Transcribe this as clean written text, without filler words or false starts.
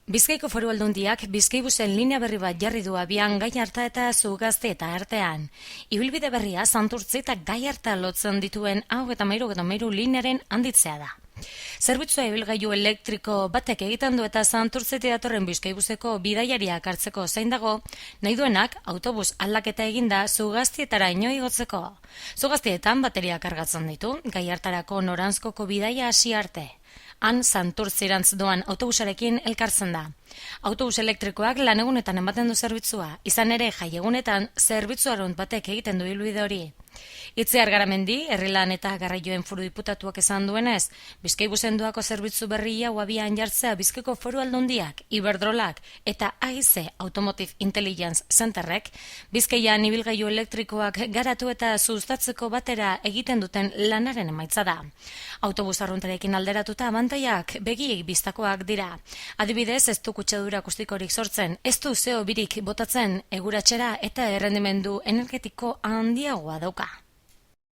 Bizkaiko Foru Aldundiak Bizkaibusen linea berri bat jarri du abian Gallarta eta Zugazti eta artean. Ibilbide berria Santurtzi eta Gallarta lotzen dituen 33 linearen handitzea da. Zerbitzua ibilgailu elektriko batek egiten du eta Santurtzitik datorren Bizkaibuseko bidaiariak hartzeko zain dago, nahi duenak autobus aldaketa eginda Zugaztietara igotzeko. Zugaztietan bateria kargatzen ditu, Gallartarako noranzkoko bidaia hasi arte. Han Santurtzirantz doan autobusarekin elkartzen da. Autobus elektrikoak lanegunetan ematen du zerbitzua, izan ere jaiegunetan zerbitzu arrunt batek egiten du ibilbide hori. Itziar Garamendi, Herrilan eta Garraioen Foru Diputatuak esan duenez, Bizkaibusen doako zerbitzu berri hau abian jartzea Bizkaiko Foru Aldundiak, Iberdrolak eta AIC Automotive Intelligence Centerrek Bizkaian ibilgailu elektrikoak garatu eta sustatzeko batera egiten duten lanaren emaitza da. Autobus arruntarekin alderatuta abantaiak begiek bistakoak dira. Adibidez, ez du kutsadura akustikorik sortzen, ez du CO2 birik botatzen eguratxera eta errendimendu energetiko handiagoa dauka.